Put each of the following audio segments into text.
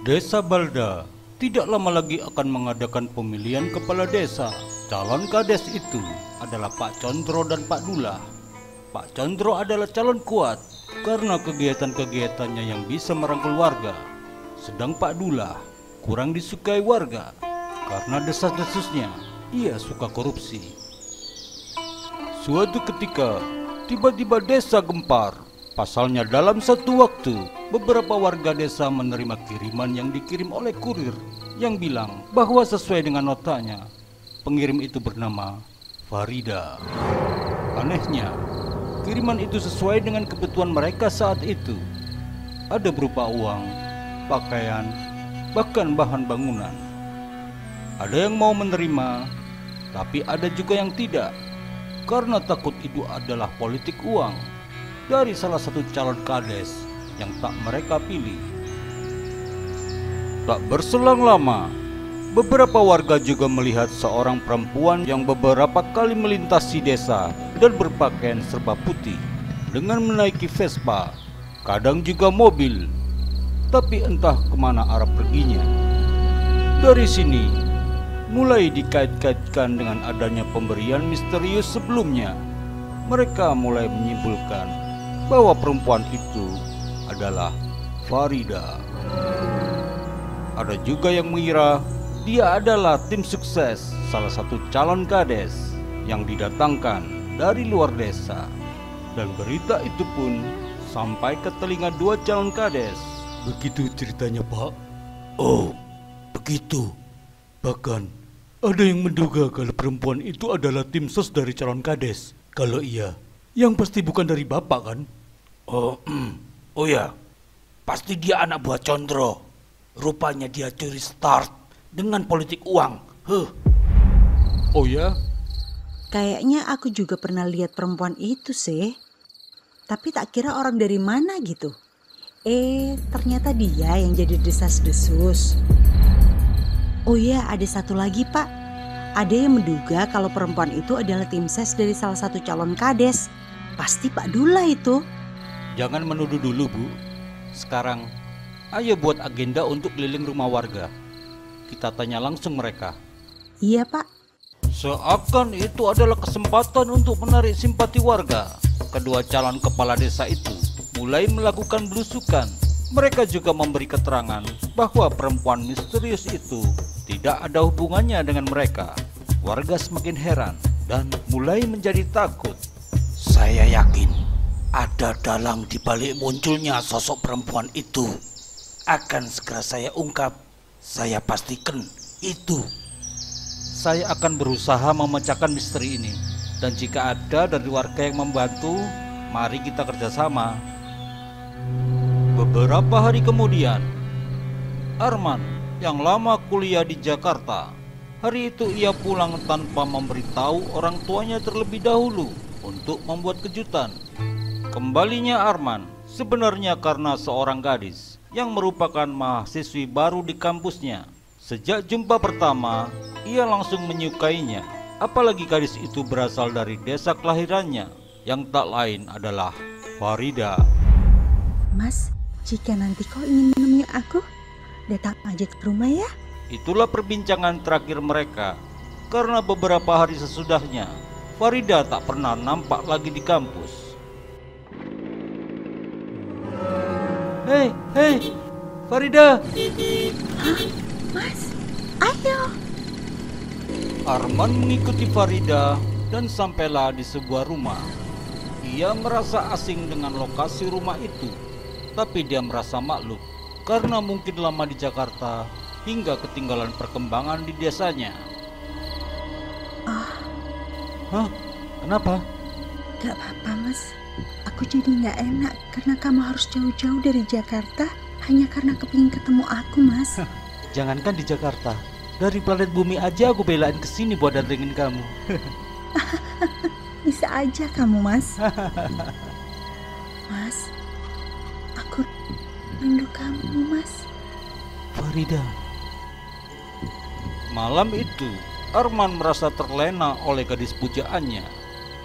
Desa Balda tidak lama lagi akan mengadakan pemilihan kepala desa. Calon kades itu adalah Pak Condro dan Pak Dullah. Pak Condro adalah calon kuat karena kegiatan-kegiatannya yang bisa merangkul warga. Sedang Pak Dullah kurang disukai warga karena desas-desusnya ia suka korupsi. Suatu ketika, tiba-tiba desa gempar. Pasalnya dalam satu waktu, beberapa warga desa menerima kiriman yang dikirim oleh kurir yang bilang bahwa sesuai dengan notanya, pengirim itu bernama Farida. Anehnya, kiriman itu sesuai dengan kebutuhan mereka saat itu. Ada berupa uang, pakaian, bahkan bahan bangunan. Ada yang mau menerima, tapi ada juga yang tidak, karena takut itu adalah politik uang dari salah satu calon kades yang tak mereka pilih. Tak berselang lama, beberapa warga juga melihat seorang perempuan yang beberapa kali melintasi desa dan berpakaian serba putih dengan menaiki Vespa, kadang juga mobil, tapi entah kemana arah perginya. Dari sini, mulai dikait-kaitkan dengan adanya pemberian misterius sebelumnya. Mereka mulai menyimpulkan bahwa perempuan itu adalah Farida. Ada juga yang mengira dia adalah tim sukses salah satu calon kades yang didatangkan dari luar desa. Dan berita itu pun sampai ke telinga dua calon kades. Begitu ceritanya, Pak. Oh, begitu. Bahkan ada yang menduga kalau perempuan itu adalah tim sos dari calon kades. Kalau iya, yang pasti bukan dari Bapak kan? Oh ya, pasti dia anak buah Condro. Rupanya dia curi start dengan politik uang. Oh ya? Kayaknya aku juga pernah lihat perempuan itu sih. Tapi tak kira orang dari mana gitu. Ternyata dia yang jadi desas-desus. Oh ya, ada satu lagi, Pak. Ada yang menduga kalau perempuan itu adalah tim ses dari salah satu calon kades. Pasti Pak Dullah itu. Jangan menuduh dulu, Bu. Sekarang, ayo buat agenda untuk keliling rumah warga. Kita tanya langsung mereka. Iya, Pak. Seakan itu adalah kesempatan untuk menarik simpati warga. Kedua calon kepala desa itu mulai melakukan belusukan. Mereka juga memberi keterangan bahwa perempuan misterius itu tidak ada hubungannya dengan mereka. Warga semakin heran dan mulai menjadi takut. Saya yakin ada dalang di balik munculnya sosok perempuan itu. Akan segera saya ungkap. Saya pastikan itu. Saya akan berusaha memecahkan misteri ini. Dan jika ada dari warga yang membantu, mari kita kerjasama. Beberapa hari kemudian, Arman yang lama kuliah di Jakarta, hari itu ia pulang tanpa memberitahu orang tuanya terlebih dahulu untuk membuat kejutan. Kembalinya Arman sebenarnya karena seorang gadis yang merupakan mahasiswi baru di kampusnya. Sejak jumpa pertama, ia langsung menyukainya. Apalagi gadis itu berasal dari desa kelahirannya, yang tak lain adalah Farida. Mas, jika nanti kau ingin menemui aku, datang aja ke rumah ya. Itulah perbincangan terakhir mereka. Karena beberapa hari sesudahnya, Farida tak pernah nampak lagi di kampus. Hei, Farida. Hah? Mas, ayo. Arman mengikuti Farida dan sampailah di sebuah rumah. Ia merasa asing dengan lokasi rumah itu, tapi dia merasa maklum karena mungkin lama di Jakarta hingga ketinggalan perkembangan di desanya. Hah? Kenapa? Gak apa-apa, Mas. Aku jadi gak enak karena kamu harus jauh-jauh dari Jakarta hanya karena kepingin ketemu aku, Mas. Jangankan di Jakarta, dari planet bumi aja aku belain kesini buat datengin kamu. Bisa aja kamu, Mas. Mas, aku rindu kamu, Mas. Farida. Malam itu, Arman merasa terlena oleh gadis pujaannya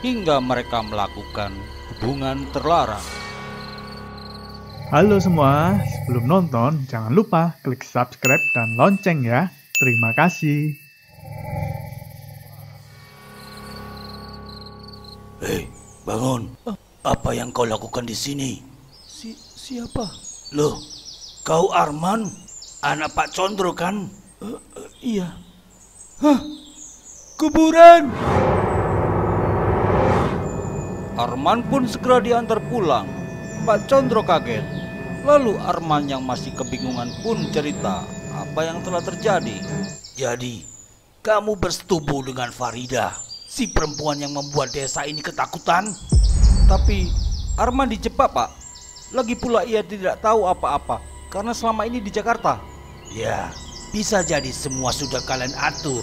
hingga mereka melakukan hubungan terlarang. Halo semua, Belum nonton, jangan lupa klik subscribe dan lonceng ya. Terima kasih. Hei, bangun. Apa yang kau lakukan di sini? Siapa? Loh, kau Arman? Anak Pak Condro kan? Iya. Hah? Kuburan! Arman pun segera diantar pulang. Pak Condro kaget. Lalu Arman yang masih kebingungan pun cerita apa yang telah terjadi. Jadi, kamu bersetubuh dengan Farida, si perempuan yang membuat desa ini ketakutan? Tapi Arman dijebak, Pak. Lagi pula ia tidak tahu apa-apa karena selama ini di Jakarta. Ya, bisa jadi semua sudah kalian atur.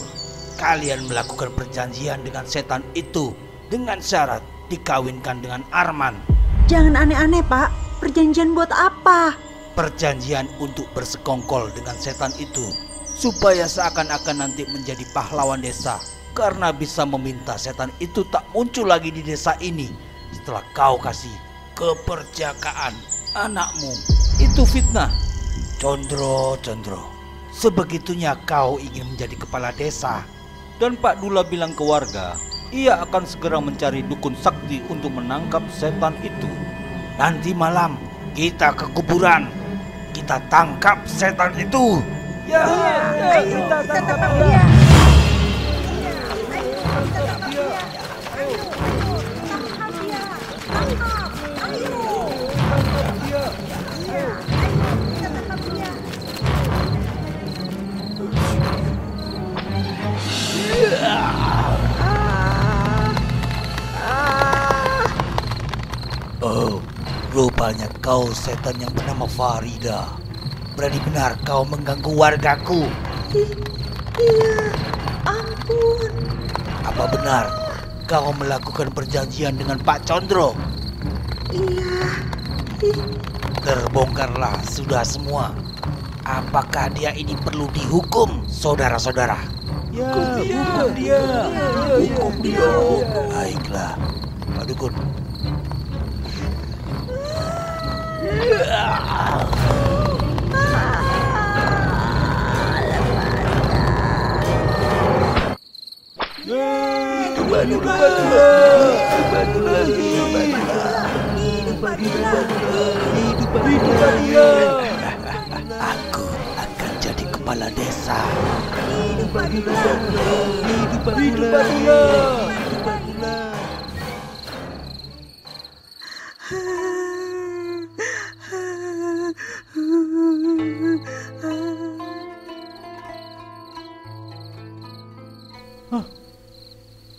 Kalian melakukan perjanjian dengan setan itu dengan syarat dikawinkan dengan Arman. Jangan aneh-aneh, Pak. Perjanjian buat apa? Perjanjian untuk bersekongkol dengan setan itu, supaya seakan-akan nanti menjadi pahlawan desa, karena bisa meminta setan itu tak muncul lagi di desa ini setelah kau kasih keperjakaan anakmu. Itu fitnah. Condro, sebegitunya kau ingin menjadi kepala desa. Dan Pak Dula bilang ke warga, ia akan segera mencari dukun sakti untuk menangkap setan itu. Nanti malam kita ke kuburan, kita tangkap setan itu. Ya, Ayo, kita tangkap dia. Oh, rupanya kau setan yang bernama Farida. Berani benar kau mengganggu wargaku. Iya, ampun. Apa benar kau melakukan perjanjian dengan Pak Condro? Iya. Terbongkarlah sudah semua. Apakah dia ini perlu dihukum, saudara-saudara? Ya, hukum dia. Hukum dia. Baiklah, Pak Dukun. Aku akan jadi kepala desa.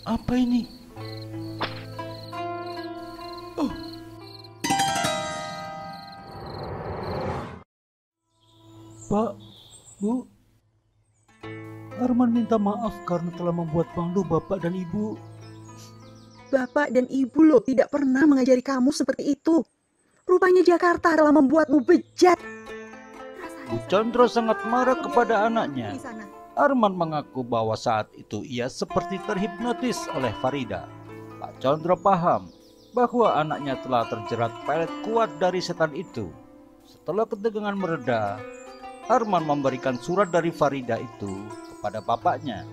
Apa ini? Oh. Pak, Bu, Arman minta maaf karena telah membuat malu Bapak dan Ibu. Bapak dan Ibu loh tidak pernah mengajari kamu seperti itu. Rupanya Jakarta telah membuatmu bejat. Bu Condro sangat marah kepada anaknya. Arman mengaku bahwa saat itu ia seperti terhipnotis oleh Farida. Pak Condro paham bahwa anaknya telah terjerat pelet kuat dari setan itu. Setelah ketegangan mereda, Arman memberikan surat dari Farida itu kepada bapaknya.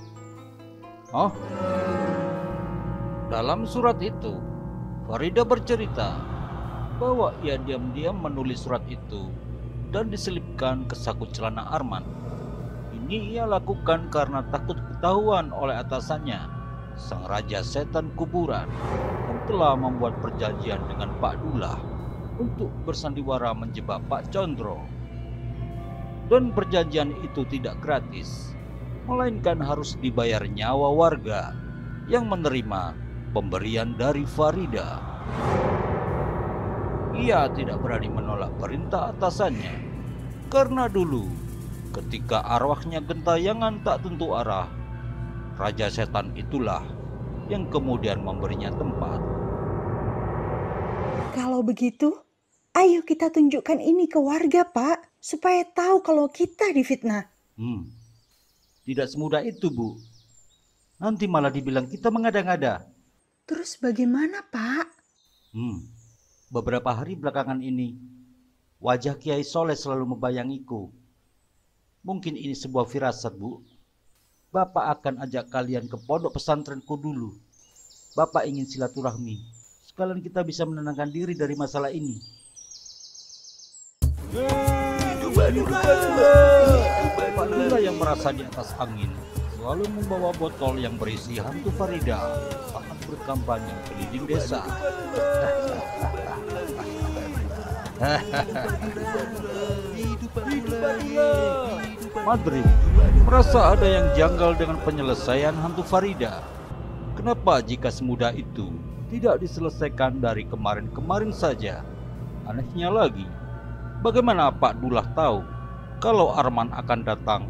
Oh, dalam surat itu, Farida bercerita bahwa ia diam-diam menulis surat itu dan diselipkan ke saku celana Arman. Ini ia lakukan karena takut ketahuan oleh atasannya, sang raja setan kuburan, yang telah membuat perjanjian dengan Pak Dula untuk bersandiwara menjebak Pak Condro. Dan perjanjian itu tidak gratis, melainkan harus dibayar nyawa warga yang menerima pemberian dari Farida. Ia tidak berani menolak perintah atasannya, karena dulu ketika arwahnya gentayangan tak tentu arah, raja setan itulah yang kemudian memberinya tempat. Kalau begitu, ayo kita tunjukkan ini ke warga, Pak, supaya tahu kalau kita difitnah. Tidak semudah itu, Bu. Nanti malah dibilang kita mengada-ngada. Terus bagaimana, Pak? Beberapa hari belakangan ini, Wajah Kiai Soleh selalu membayangiku. Mungkin ini sebuah firasat, Bu. Bapak akan ajak kalian ke pondok pesantrenku dulu. Bapak ingin silaturahmi. Sekalian kita bisa menenangkan diri dari masalah ini. Pak Dula yang merasa di atas angin selalu membawa botol yang berisi hantu Farida saat berkampanye keliling desa. Madrim merasa ada yang janggal dengan penyelesaian hantu Farida. Kenapa jika semudah itu tidak diselesaikan dari kemarin-kemarin saja? Anehnya lagi, bagaimana Pak Dullah tahu kalau Arman akan datang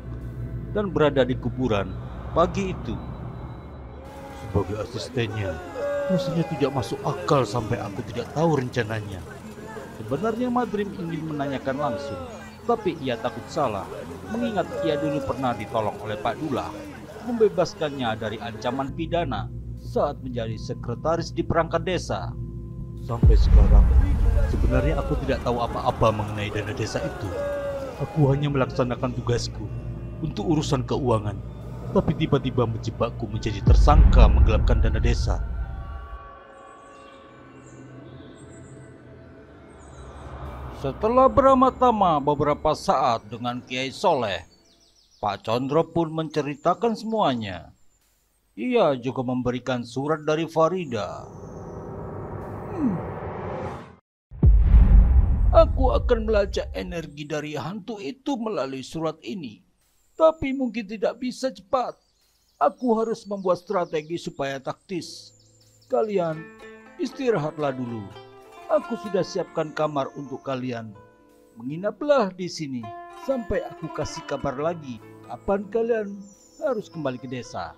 dan berada di kuburan pagi itu? Sebagai asistennya, rasanya tidak masuk akal sampai aku tidak tahu rencananya. Sebenarnya Madrim ingin menanyakan langsung, tapi ia takut salah, mengingat ia dulu pernah ditolong oleh Pak Dullah, membebaskannya dari ancaman pidana saat menjadi sekretaris di perangkat desa. Sampai sekarang, sebenarnya aku tidak tahu apa-apa mengenai dana desa itu. Aku hanya melaksanakan tugasku untuk urusan keuangan, tapi tiba-tiba menjebakku menjadi tersangka menggelapkan dana desa. Setelah beramah-tamah beberapa saat dengan Kiai Soleh, Pak Condro pun menceritakan semuanya. Ia juga memberikan surat dari Farida. Aku akan melacak energi dari hantu itu melalui surat ini. Tapi mungkin tidak bisa cepat. Aku harus membuat strategi supaya taktis. Kalian istirahatlah dulu. Aku sudah siapkan kamar untuk kalian. Menginaplah di sini sampai aku kasih kabar lagi kapan kalian harus kembali ke desa.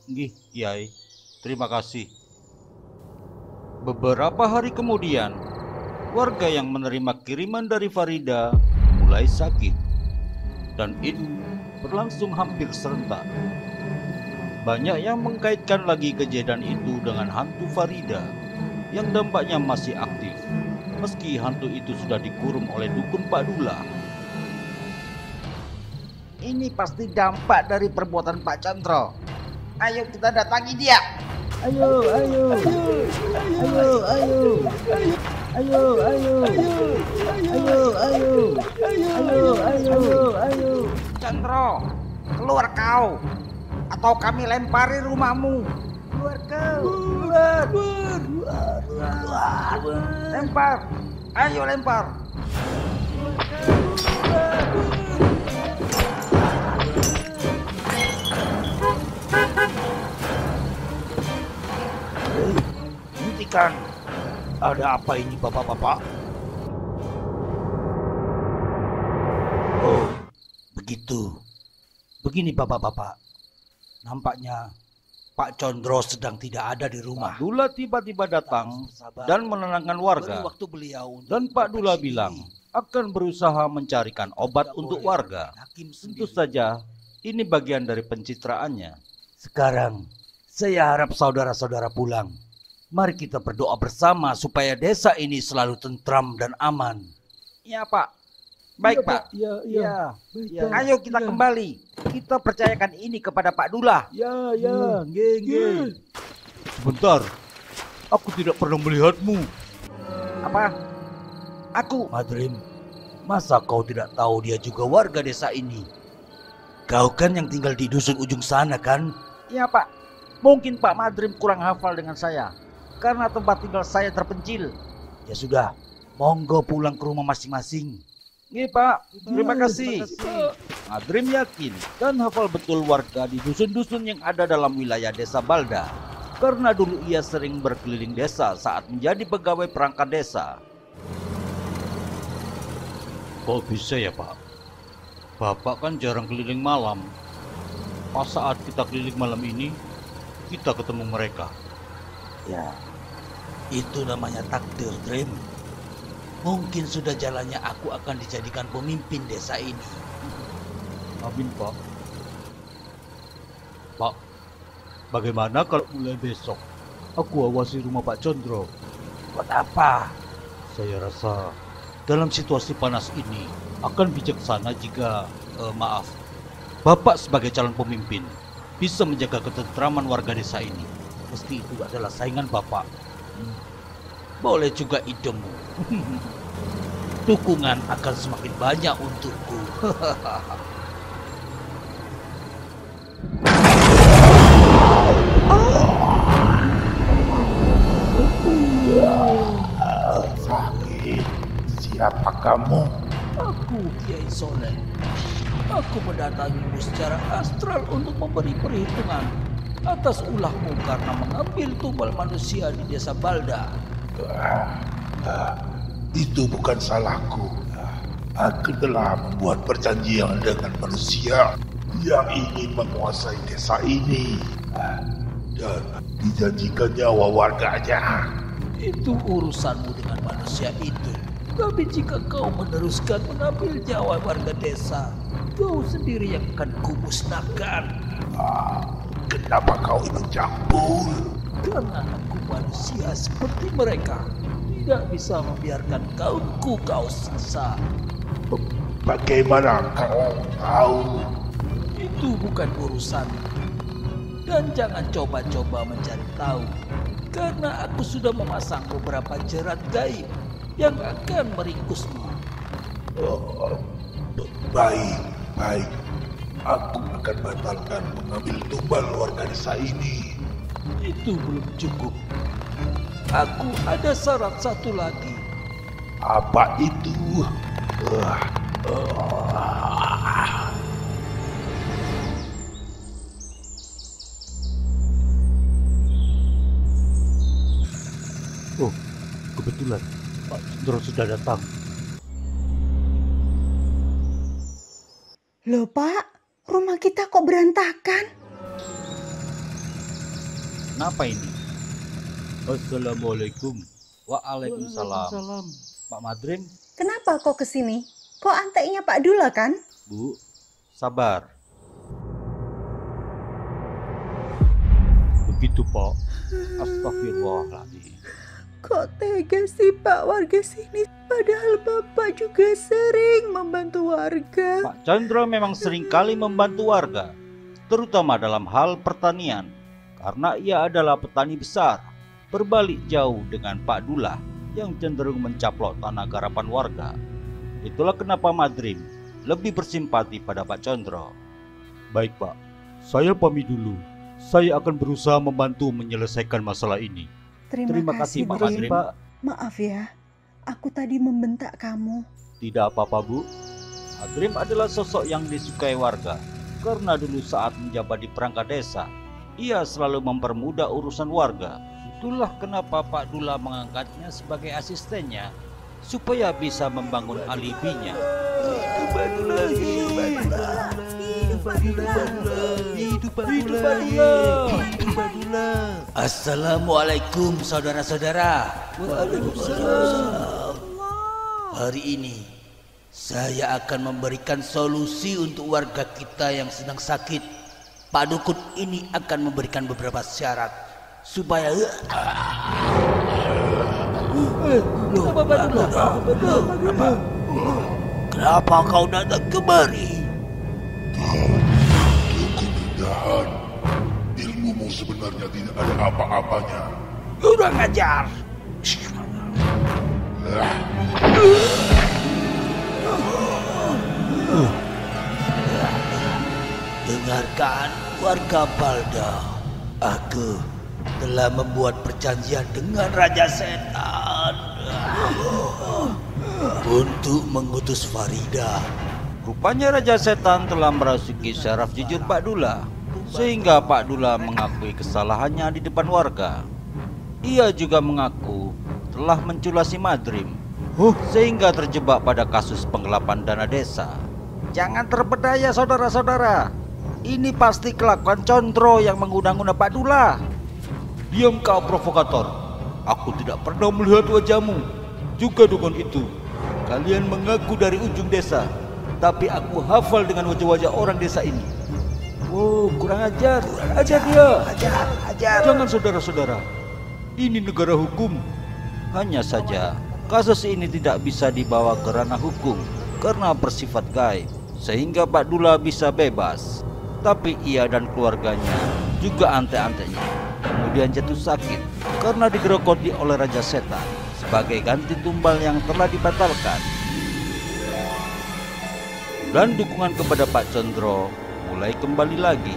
Nggih, Kiai. Terima kasih. Beberapa hari kemudian, warga yang menerima kiriman dari Farida mulai sakit. Dan itu berlangsung hampir serentak. Banyak yang mengkaitkan lagi kejadian itu dengan hantu Farida yang dampaknya masih aktif, meski hantu itu sudah dikurung oleh dukun Pak Dula. Ini pasti dampak dari perbuatan Pak Condro. Ayo kita datangi dia. Ayo. Condro, keluar kau, atau kami lempari rumahmu. Keluar kau, keluar. Lempar, ayo lempar. Hentikan. Ada apa ini bapak-bapak? Oh, begitu. Begini bapak-bapak. Nampaknya Pak Condro sedang tidak ada di rumah. Pak Dula tiba-tiba datang dan menenangkan warga. Dan Pak Dula bilang akan berusaha mencarikan obat untuk warga. Tentu saja ini bagian dari pencitraannya. Sekarang saya harap saudara-saudara pulang. Mari kita berdoa bersama supaya desa ini selalu tentram dan aman. Ya Pak. Baik Pak. Ya. Ayo kita kembali. Kita percayakan ini kepada Pak Dula. Nggih. Sebentar. Aku tidak pernah melihatmu. Apa? Aku, Madrim. Masa kau tidak tahu dia juga warga desa ini? Kau kan yang tinggal di dusun ujung sana kan? Iya Pak. Mungkin Pak Madrim kurang hafal dengan saya. Karena tempat tinggal saya terpencil. Ya sudah, monggo pulang ke rumah masing-masing. Nggih Pak, terima kasih. Madrim yakin dan hafal betul warga di dusun-dusun yang ada dalam wilayah desa Balda. Karena dulu ia sering berkeliling desa saat menjadi pegawai perangkat desa. Kok bisa ya Pak? Bapak kan jarang keliling malam. Pas saat kita keliling malam ini, kita ketemu mereka. Ya, itu namanya takdir, Dream. Mungkin sudah jalannya aku akan dijadikan pemimpin desa ini. Amin Pak. Pak, bagaimana kalau mulai besok aku awasi rumah Pak Condro? Buat apa? Saya rasa dalam situasi panas ini akan bijaksana jika, maaf, Bapak sebagai calon pemimpin bisa menjaga ketentraman warga desa ini. Pasti itu adalah saingan Bapak. Boleh juga idemu. Dukungan akan semakin banyak untukku. Sakit. Siapa kamu? Aku Kiai Soleh. Aku mendatangimu secara astral untuk memberi perhitungan atas ulahmu karena mengambil tumbal manusia di desa Balda. Itu bukan salahku. Aku telah membuat perjanjian dengan manusia yang ingin menguasai desa ini dan dijanjikan nyawa warganya. Itu urusanmu dengan manusia itu. Tapi jika kau meneruskan mengambil nyawa warga desa, kau sendiri yang akan kumusnahkan. Kenapa kau ikut campur? Karena aku manusia seperti mereka, tidak bisa membiarkan kaumku kau siksa. Bagaimana kau tahu? Itu bukan urusan. Dan jangan coba-coba mencari tahu, karena aku sudah memasang beberapa jerat gaib yang akan meringkusmu. Baik. Aku akan batalkan mengambil tumbal warga desa ini. Itu belum cukup. Aku ada syarat satu lagi. Apa itu? Oh, kebetulan Pak Cendro sudah datang. Loh Pak, rumah kita kok berantakan? Kenapa ini? Assalamualaikum. Waalaikumsalam. Pak Madrim, Kenapa kok kesini? Kok anteknya Pak Dula kan? Bu, sabar. Begitu Pak. Astagfirullahaladzim. Kok tega sih Pak warga sini? Padahal Bapak juga sering membantu warga. Pak Chandra memang sering kali membantu warga, terutama dalam hal pertanian, karena ia adalah petani besar. Berbalik jauh dengan Pak Dula yang cenderung mencaplok tanah garapan warga. Itulah kenapa Madrim lebih bersimpati pada Pak Chandra. Baik Pak, saya pamit dulu. Saya akan berusaha membantu menyelesaikan masalah ini. Terima kasih Pak Madrim. Maaf ya, aku tadi membentak kamu. Tidak apa-apa Bu. Madrim adalah sosok yang disukai warga karena dulu saat menjabat di perangkat desa, ia selalu mempermudah urusan warga. Itulah kenapa Pak Dula mengangkatnya sebagai asistennya supaya bisa membangun alibinya. Assalamualaikum saudara-saudara. Waalaikumsalam. Hari ini saya akan memberikan solusi untuk warga kita yang sedang sakit. Pak Dukun ini akan memberikan beberapa syarat supaya Kenapa kau datang kemari? Kemudahan. Ilmumu sebenarnya tidak ada apa-apanya. Kurang ajar. Dengarkan warga Balda. Aku telah membuat perjanjian dengan Raja Setan untuk mengutus Farida. Rupanya Raja Setan telah merasuki syaraf jujur Pak Dula, sehingga Pak Dula mengakui kesalahannya di depan warga. Ia juga mengaku telah menculasi Madrim, sehingga terjebak pada kasus penggelapan dana desa. Jangan terpedaya saudara-saudara. Ini pasti kelakuan Condro yang mengundang-undang Pak Dula. Diam kau provokator. Aku tidak pernah melihat wajahmu. Juga dukun itu. Kalian mengaku dari ujung desa, tapi aku hafal dengan wajah-wajah orang desa ini. Wow, kurang ajar. Ajar dia. Ajar. Jangan saudara-saudara. Ini negara hukum. Hanya saja kasus ini tidak bisa dibawa ke ranah hukum karena bersifat gaib, sehingga Pak Dula bisa bebas. Tapi ia dan keluarganya juga ante-antenya kemudian jatuh sakit karena digerogoti oleh Raja Setan sebagai ganti tumbal yang telah dibatalkan. Dan dukungan kepada Pak Condro mulai kembali lagi.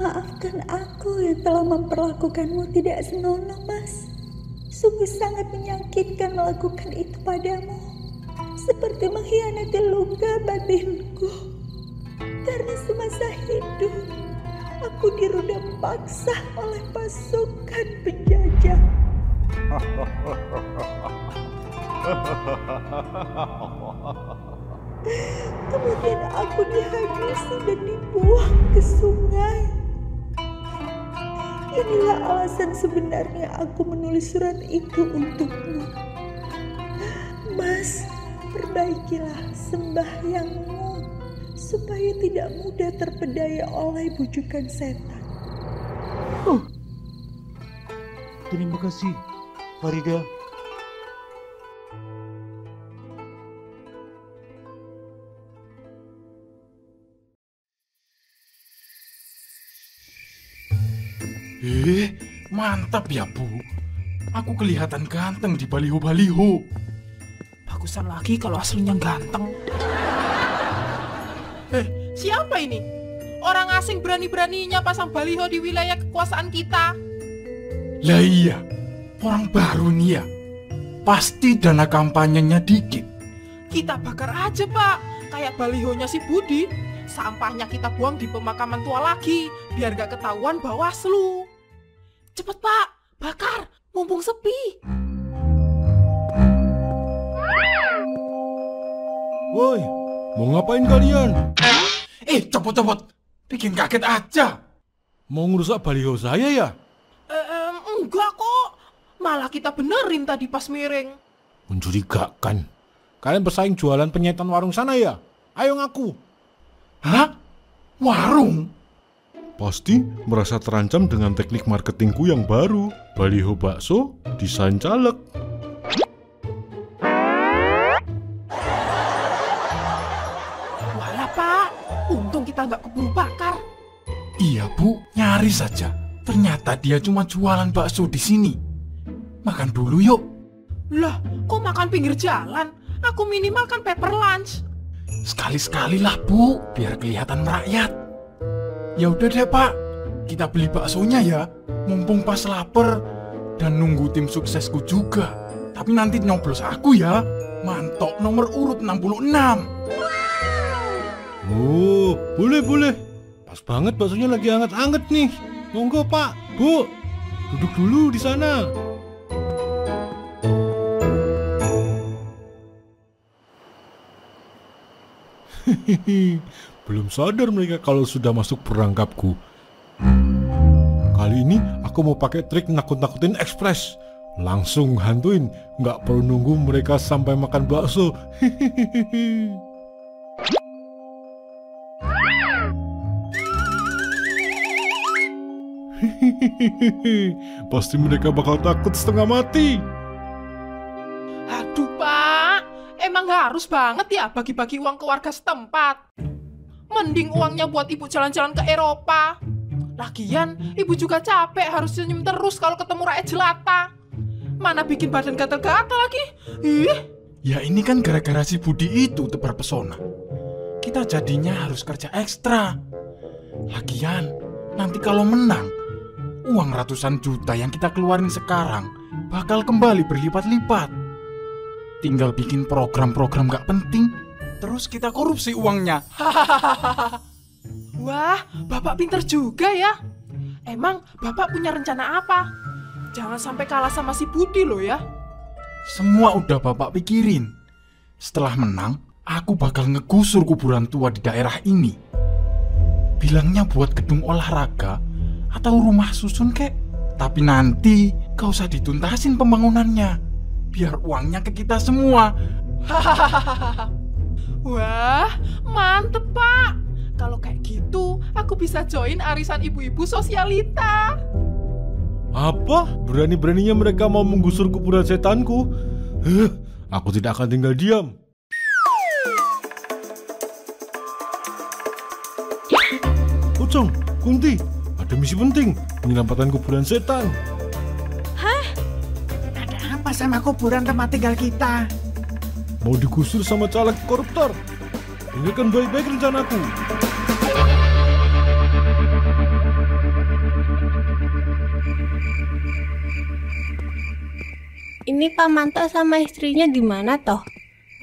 Maafkan aku yang telah memperlakukanmu tidak senonoh, Mas. Sungguh sangat menyakitkan melakukan itu padamu. Seperti mengkhianati luka batinku. Karena semasa hidup aku dirudam paksa oleh pasukan penjajah. Kemudian aku dihabisi dan dibuang ke sungai. Inilah alasan sebenarnya aku menulis surat itu untukmu. Mas, perbaikilah sembahyangmu supaya tidak mudah terpedaya oleh bujukan setan. Terima kasih, Farida. Mantap ya, Bu. Aku kelihatan ganteng di baliho-baliho. Bagusan lagi kalau aslinya ganteng. Siapa ini? Orang asing berani-beraninya pasang baliho di wilayah kekuasaan kita. Lah iya, orang baru nih ya. Pasti dana kampanyenya dikit. Kita bakar aja, Pak. Kayak balihonya si Budi. Sampahnya kita buang di pemakaman tua lagi, biar gak ketahuan Bawaslu. Cepet, Pak, bakar, mumpung sepi. Woi, mau ngapain kalian? Cepet-cepet, bikin kaget aja. Mau ngerusak baliho saya ya? Enggak kok, malah kita benerin tadi pas miring. Mencurigakan. Kalian bersaing jualan penyetan warung sana ya? Ayo ngaku. Hah? Warung? Pasti merasa terancam dengan teknik marketingku yang baru. Baliho bakso, desain caleg. Walah, Pak, untung kita nggak keburu bakar. Iya, Bu, nyaris saja. Ternyata dia cuma jualan bakso di sini. Makan dulu yuk. Lah, kok makan pinggir jalan? Aku minimal kan paper lunch. Sekali-sekali lah, Bu, biar kelihatan merakyat. Ya udah deh, Pak. Kita beli baksonya ya. Mumpung pas lapar dan nunggu tim suksesku juga. Tapi nanti nyoblos aku ya. Mantok nomor urut 66. Oh, boleh. Pas banget baksonya lagi hangat-hangat nih. Monggo, Pak, Bu. Duduk dulu di sana. Belum sadar mereka kalau sudah masuk perangkapku. Kali ini aku mau pakai trik nakut-nakutin ekspres. Langsung hantuin, nggak perlu nunggu mereka sampai makan bakso. Pasti mereka bakal takut setengah mati. Aduh, Pak, emang harus banget ya bagi-bagi uang ke warga setempat. Mending uangnya buat ibu jalan-jalan ke Eropa. Lagian, ibu juga capek harus senyum terus kalau ketemu rakyat jelata. Mana bikin badan gatal-gatal lagi. Ya ini kan gara-gara si Budi itu tebar pesona. Kita jadinya harus kerja ekstra. Lagian, nanti kalau menang, uang ratusan juta yang kita keluarin sekarang bakal kembali berlipat-lipat. Tinggal bikin program-program gak penting, terus kita korupsi uangnya. Wah, Bapak pinter juga ya. Emang Bapak punya rencana apa? Jangan sampai kalah sama si Budi loh ya. Semua udah Bapak pikirin. Setelah menang, aku bakal ngegusur kuburan tua di daerah ini. Bilangnya buat gedung olahraga atau rumah susun kek. Tapi nanti gak usah dituntasin pembangunannya, biar uangnya ke kita semua. Wah, mantep, Pak. Kalau kayak gitu, aku bisa join arisan ibu-ibu sosialita. Apa? Berani-beraninya mereka mau menggusur kuburan setanku? Aku tidak akan tinggal diam. Pocong, Kunti, ada misi penting, menyelamatkan kuburan setan. Hah? Ada apa sama kuburan tempat tinggal kita? Mau digusur sama caleg koruptor. Dengarkan baik-baik rencanaku. Ini Pak Manto sama istrinya di mana toh?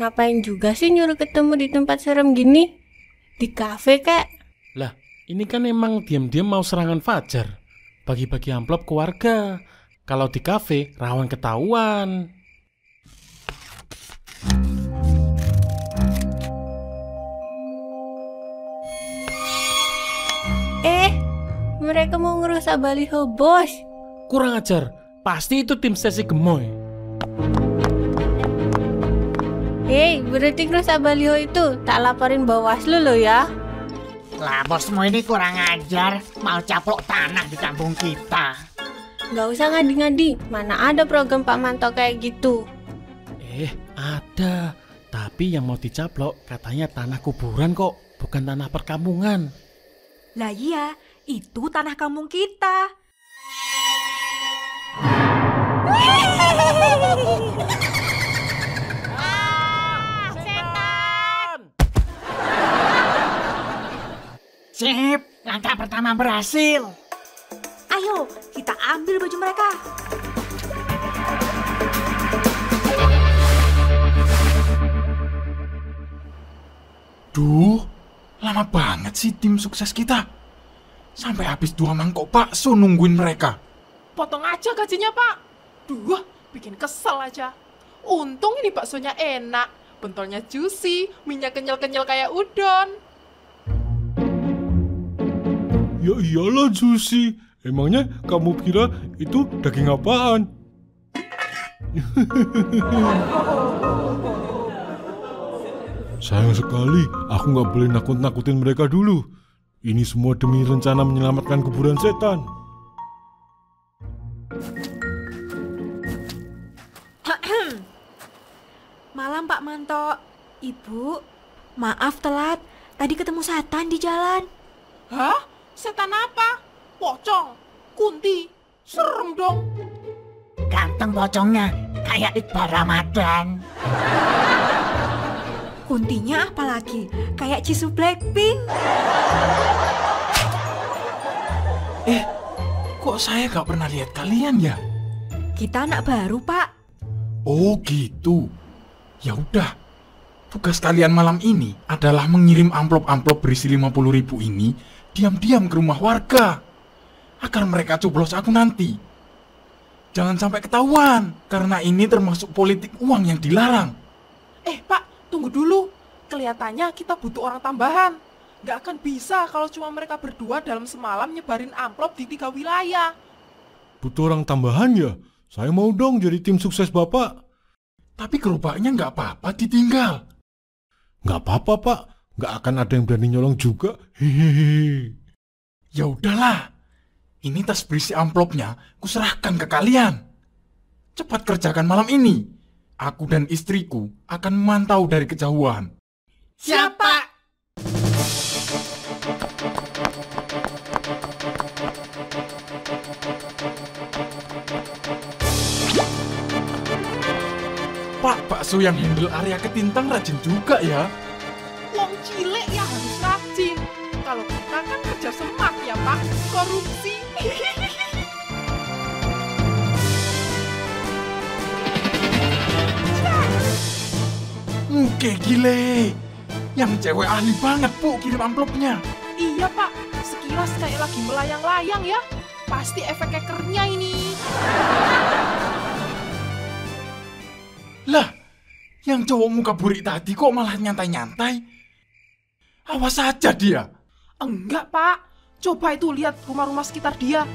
Ngapain juga sih nyuruh ketemu di tempat serem gini? Di kafe kek? Lah, ini kan emang diam-diam mau serangan fajar. Bagi-bagi amplop ke warga. Kalau di kafe, rawan ketahuan. Mereka mau ngerusak baliho, bos. Kurang ajar, pasti itu tim sesi gemoy. Hei, berarti ngerusak baliho itu tak laporin Bawaslu lo ya. Lah bosmu ini kurang ajar, mau caplok tanah di kampung kita. Gak usah ngadi-ngadi, mana ada program Pak Manto kayak gitu. Ada, tapi yang mau dicaplok katanya tanah kuburan kok, bukan tanah perkampungan. Lah iya, itu tanah kampung kita. Setan! Sip, langkah pertama berhasil. Ayo, kita ambil baju mereka. Duh, lama banget sih tim sukses kita. Sampai habis 2 mangkok bakso nungguin mereka. Potong aja gajinya, Pak. Duh, bikin kesel aja. Untung ini baksonya enak. Pentolnya juicy, minyak kenyal-kenyal kayak udon. Ya iyalah juicy. Emangnya kamu kira itu daging apaan? Sayang sekali, aku nggak boleh nakut-nakutin mereka dulu. Ini semua demi rencana menyelamatkan kuburan setan. Malam Pak Manto. Ibu, maaf telat. Tadi ketemu setan di jalan. Hah? Setan apa? Pocong? Kunti? Serem dong. Ganteng pocongnya, kayak Iqbal Ramadan. Kuntinya apalagi? Kayak Jisoo Blackpink. Kok saya gak pernah lihat kalian ya? Kita anak baru, Pak. Oh gitu. Ya udah. Tugas kalian malam ini adalah mengirim amplop-amplop berisi 50.000 ini diam-diam ke rumah warga agar mereka coblos aku nanti. Jangan sampai ketahuan, karena ini termasuk politik uang yang dilarang. Pak. Tunggu dulu, kelihatannya kita butuh orang tambahan. Gak akan bisa kalau cuma mereka berdua dalam semalam nyebarin amplop di 3 wilayah. Butuh orang tambahan ya? Saya mau dong jadi tim sukses Bapak. Tapi gerobaknya gak apa-apa ditinggal. Gak apa-apa Pak, gak akan ada yang berani nyolong juga. Hehehe. Ya udahlah, ini tas berisi amplopnya kuserahkan ke kalian. Cepat kerjakan malam ini. Aku dan istriku akan memantau dari kejauhan. Siapa? Pak, bakso yang handle area ketintang rajin juga ya. Wong cilik ya harus rajin. Kalau kita kan kerja semak ya Pak, korupsi. Oke gile. Yang cewek ahli banget Bu kirim amplopnya. Iya Pak, sekilas kayak lagi melayang-layang ya. Pasti efek hackernya ini. Lah, yang cowok muka burik tadi kok malah nyantai-nyantai? Awas saja dia. Enggak Pak, coba itu lihat rumah-rumah sekitar dia.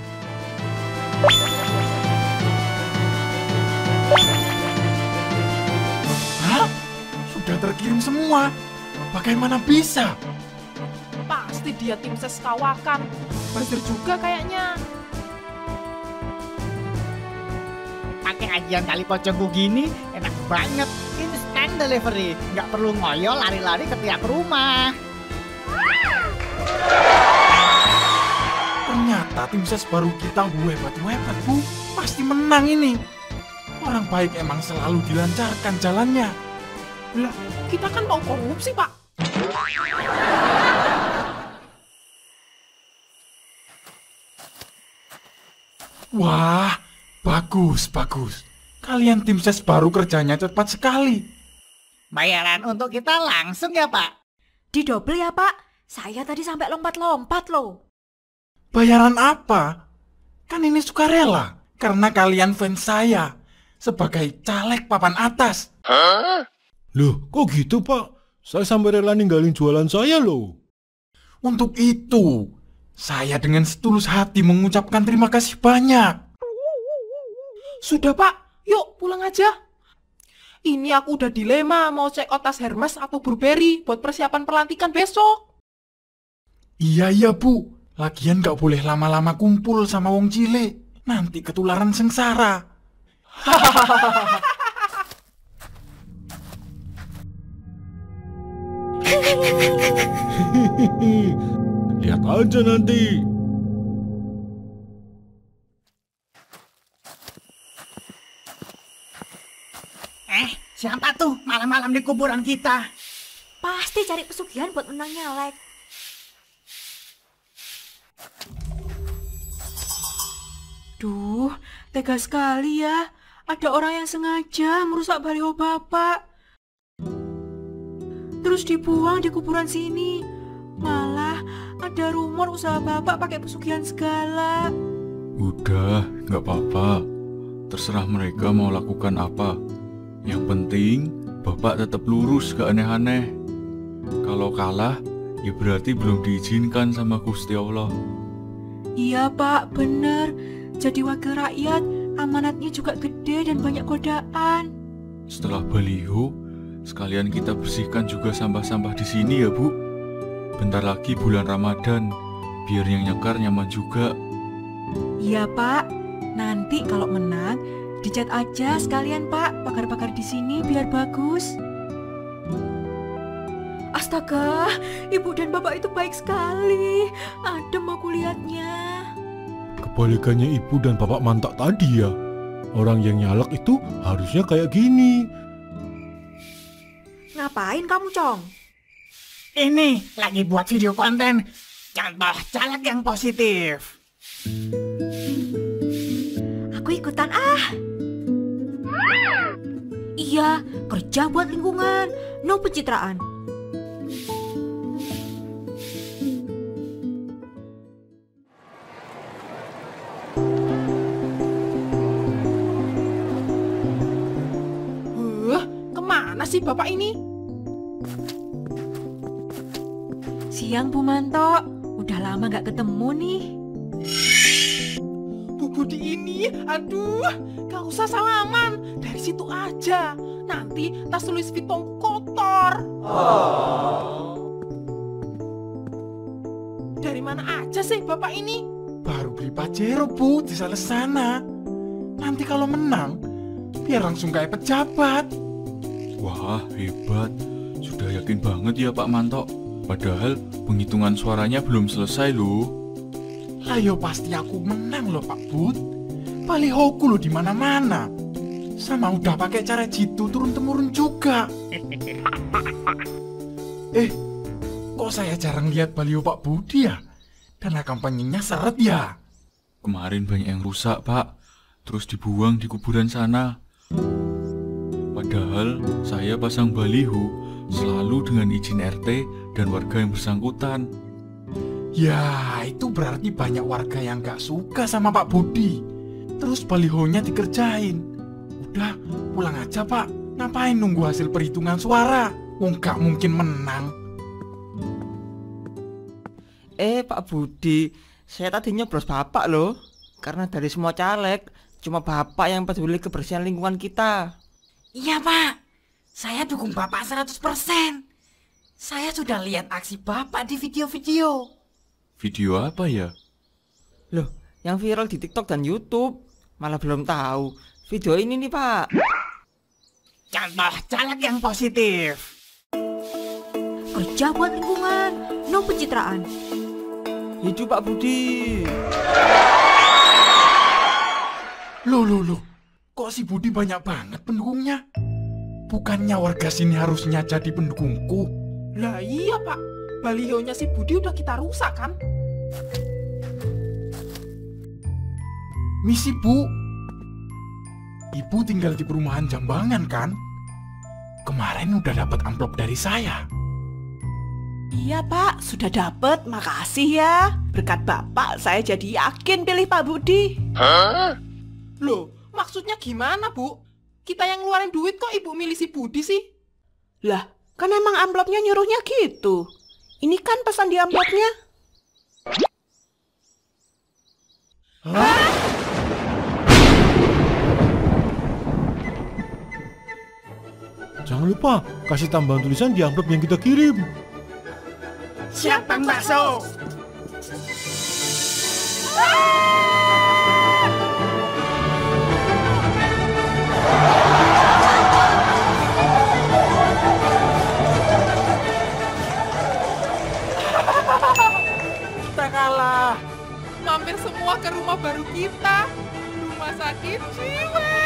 Hah? Sudah terkirim semua. Bagaimana bisa? Pasti dia tim ses kawakan. Buzzer juga kayaknya. pakai ajian kali pocongku gini enak banget. Instant delivery, nggak perlu ngoyo lari-lari ke tiap rumah. Ternyata tim ses baru kita hebat-hebat, Bu. Pasti menang ini. Orang baik emang selalu dilancarkan jalannya. Lah, kita kan mau korupsi, Pak. Wah, bagus. Kalian tim ses baru kerjanya cepat sekali. Bayaran untuk kita langsung ya, Pak? Didobel ya, Pak. Saya tadi sampai lompat-lompat loh. Bayaran apa? Kan ini sukarela. Karena kalian fans saya. Sebagai caleg papan atas. Loh, kok gitu, Pak? Saya sampai rela ninggalin jualan saya loh. Untuk itu, saya dengan setulus hati mengucapkan terima kasih banyak. Sudah, Pak. Yuk, pulang aja. Ini aku udah dilema mau cek out tas Hermes atau Burberry buat persiapan pelantikan besok. Iya, Bu. Lagian gak boleh lama-lama kumpul sama wong cilik. Nanti ketularan sengsara. Lihat aja nanti. Siapa tuh malam-malam di kuburan kita? Pasti cari pesugihan buat menang nyalek. Duh, tega sekali ya. Ada orang yang sengaja merusak baliho Bapak. Terus dibuang di kuburan sini. Malah ada rumor usaha Bapak pakai pesugihan segala. Udah, nggak apa-apa. Terserah mereka mau lakukan apa. Yang penting, Bapak tetap lurus, gak aneh-aneh. Kalau kalah, ya berarti belum diizinkan sama Gusti Allah. Iya Pak, bener. Jadi wakil rakyat, amanatnya juga gede dan banyak godaan. Setelah baliho, sekalian kita bersihkan juga sampah-sampah di sini ya, Bu. Bentar lagi bulan Ramadan, biar yang nyekar nyaman juga. Iya Pak, nanti kalau menang, dicat aja sekalian Pak, pagar-pagar di sini biar bagus. Astaga, Ibu dan Bapak itu baik sekali. Adem aku lihatnya. Kebalikannya ibu dan bapak mantak tadi ya. Orang yang nyalak itu harusnya kayak gini. Ngapain kamu, Cong? Ini lagi buat video konten. Contoh caleg yang positif. Aku ikutan ah. Iya, kerja buat lingkungan, no pencitraan. Kemana sih Bapak ini? Siang Bu Manto, udah lama gak ketemu nih. Bu Budi ini, aduh, gak usah salaman, dari situ aja. Nanti tas Louis Vuitton kotor. Dari mana aja sih Bapak ini? Baru beli Pajero, Bu, di sana. Nanti kalau menang, biar langsung kayak pejabat. Wah, hebat. Sudah yakin banget ya Pak Manto. Padahal penghitungan suaranya belum selesai loh. Lah yo pasti aku menang loh Pak Bud. Balihoku loh di mana-mana. Sama udah pakai cara jitu turun-temurun juga. Kok saya jarang lihat baliho Pak Budi ya? Karena kampanyenya seret ya. Kemarin banyak yang rusak Pak. Terus dibuang di kuburan sana. Padahal saya pasang baliho selalu dengan izin RT dan warga yang bersangkutan. Ya, itu berarti banyak warga yang gak suka sama Pak Budi. Terus balihonya dikerjain. Udah, pulang aja Pak. Ngapain nunggu hasil perhitungan suara? Wong gak mungkin menang. Pak Budi, saya tadi nyoblos Bapak loh. Karena dari semua caleg, cuma Bapak yang peduli kebersihan lingkungan kita. Iya Pak, saya dukung Bapak 100%. Saya sudah lihat aksi Bapak di video-video. Video apa ya? Loh, yang viral di TikTok dan YouTube. Malah belum tahu. video ini nih Pak. Contoh caleg yang positif. Kerja buat lingkungan, no pencitraan. Hidup Pak Budi. Loh. Kok si Budi banyak banget pendukungnya? Bukannya warga sini harusnya jadi pendukungku? Lah iya Pak, balihonya si Budi udah kita rusak kan? Misi Bu, Ibu tinggal di perumahan Jambangan kan? Kemarin udah dapat amplop dari saya. Iya Pak, sudah dapat. Makasih ya. Berkat Bapak, saya jadi yakin pilih Pak Budi. Hah? Loh, maksudnya gimana Bu? Kita yang ngeluarin duit kok Ibu milih si Budi sih? Lah, kan emang amplopnya nyuruhnya gitu. Ini kan pesan di amplopnya. Hah? Jangan lupa kasih tambahan tulisan di amplop yang kita kirim. Siapa yang masuk? Kita kalah. Mampir semua ke rumah baru kita. Rumah sakit jiwa.